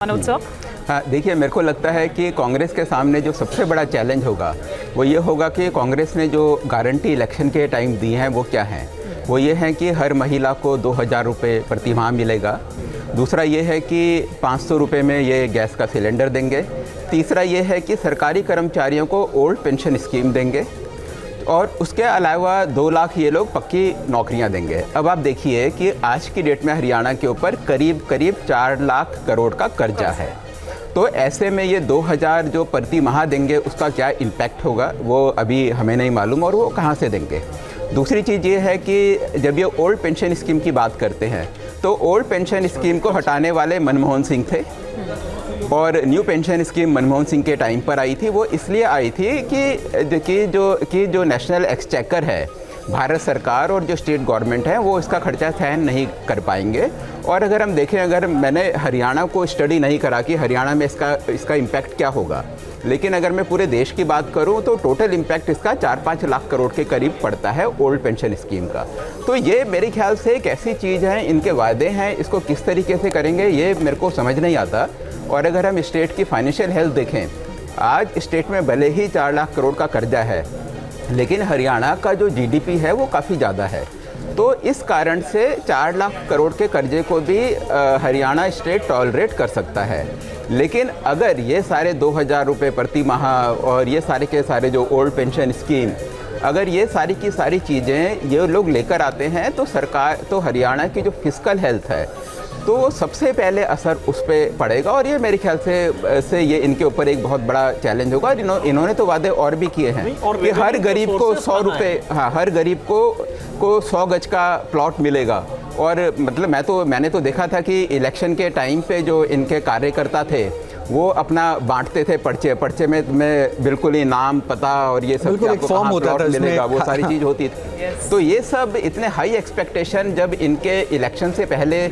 उत्सव। हाँ, देखिए, मेरे को लगता है कि कांग्रेस के सामने जो सबसे बड़ा चैलेंज होगा वो ये होगा कि कांग्रेस ने जो गारंटी इलेक्शन के टाइम दी हैं वो क्या हैं। वो ये हैं कि हर महिला को 2,000 रुपये प्रति माह मिलेगा। दूसरा ये है कि 500 रुपये में ये गैस का सिलेंडर देंगे। तीसरा ये है कि सरकारी कर्मचारियों को ओल्ड पेंशन स्कीम देंगे और उसके अलावा 2 लाख ये लोग पक्की नौकरियां देंगे। अब आप देखिए कि आज की डेट में हरियाणा के ऊपर करीब 4 लाख करोड़ का कर्जा है। तो ऐसे में ये 2,000 जो प्रति माह देंगे उसका क्या इम्पैक्ट होगा वो अभी हमें नहीं मालूम, और वो कहाँ से देंगे। दूसरी चीज़ ये है कि जब ये ओल्ड पेंशन स्कीम की बात करते हैं तो ओल्ड पेंशन स्कीम को हटाने वाले मनमोहन सिंह थे और new pension scheme Manmohan Singh के टाइम पर आई थी। वो इसलिए आई थी कि जो नेशनल एक्सचेकर है, भारत सरकार और जो स्टेट गवर्नमेंट है, वो इसका खर्चा सहन नहीं कर पाएंगे। और अगर हम देखें, अगर मैंने हरियाणा को स्टडी नहीं करा कि हरियाणा में इसका इम्पैक्ट क्या होगा, लेकिन अगर मैं पूरे देश की बात करूं तो टोटल इम्पैक्ट इसका 4-5 लाख करोड़ के करीब पड़ता है ओल्ड पेंशन स्कीम का। तो ये मेरे ख्याल से एक ऐसी चीज़ है, इनके वादे हैं, इसको किस तरीके से करेंगे ये मेरे को समझ नहीं आता। और अगर हम स्टेट की फाइनेंशियल हेल्थ देखें, आज स्टेट में भले ही 4 लाख करोड़ का कर्जा है, लेकिन हरियाणा का जो जीडीपी है वो काफ़ी ज़्यादा है। तो इस कारण से 4 लाख करोड़ के कर्जे को भी हरियाणा स्टेट टॉलरेट कर सकता है। लेकिन अगर ये सारे 2,000 रुपये प्रति माह और ये सारे के सारे जो ओल्ड पेंशन स्कीम, अगर ये सारी की सारी चीज़ें ये लोग लेकर आते हैं तो हरियाणा की जो फिस्कल हेल्थ है तो सबसे पहले असर उस पर पड़ेगा। और ये मेरे ख्याल से ये इनके ऊपर एक बहुत बड़ा चैलेंज होगा। इन्होंने तो वादे और भी किए हैं कि हर गरीब को 100 रुपये, हाँ, हर गरीब को 100 गज का प्लॉट मिलेगा। और मतलब मैंने तो देखा था कि इलेक्शन के टाइम पे जो इनके कार्यकर्ता थे वो अपना बांटते थे पर्चे में बिल्कुल ही नाम, पता और ये सब एक फॉर्म होता था, मिलेगा, वो सारी चीज़ होती थी। तो ये सब इतने हाई एक्सपेक्टेशन जब इनके इलेक्शन से पहले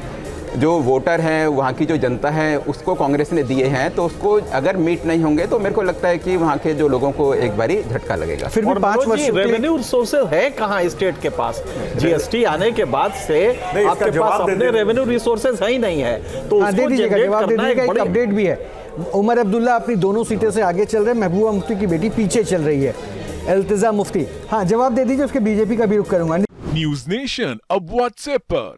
जो वोटर हैं, वहाँ की जो जनता है, उसको कांग्रेस ने दिए हैं, तो उसको अगर मीट नहीं होंगे तो मेरे को लगता है कि वहाँ के जो लोगों को एक बारी झटका लगेगा। फिर भी 5 वर्ष रेवेन्यू रिसोर्सेज है कहाँ स्टेट के पास? जीएसटी आने के बाद से आपके पास अपने रेवेन्यू रिसोर्सेज है ही नहीं है, तो उसको दे दीजिएगा, जवाब दे दीजिएगा। एक अपडेट भी है, उमर अब्दुल्ला अपनी दोनों सीटें से आगे चल रहे हैं, महबूबा मुफ्ती की बेटी पीछे चल रही है, इल्तिजा मुफ्ती। हाँ, जवाब दे दीजिए, उसके बीजेपी का भी रुख करूंगा। न्यूज नेशन अब व्हाट्सएप पर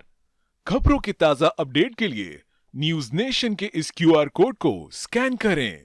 खबरों की ताजा अपडेट के लिए न्यूज नेशन के इस QR कोड को स्कैन करें।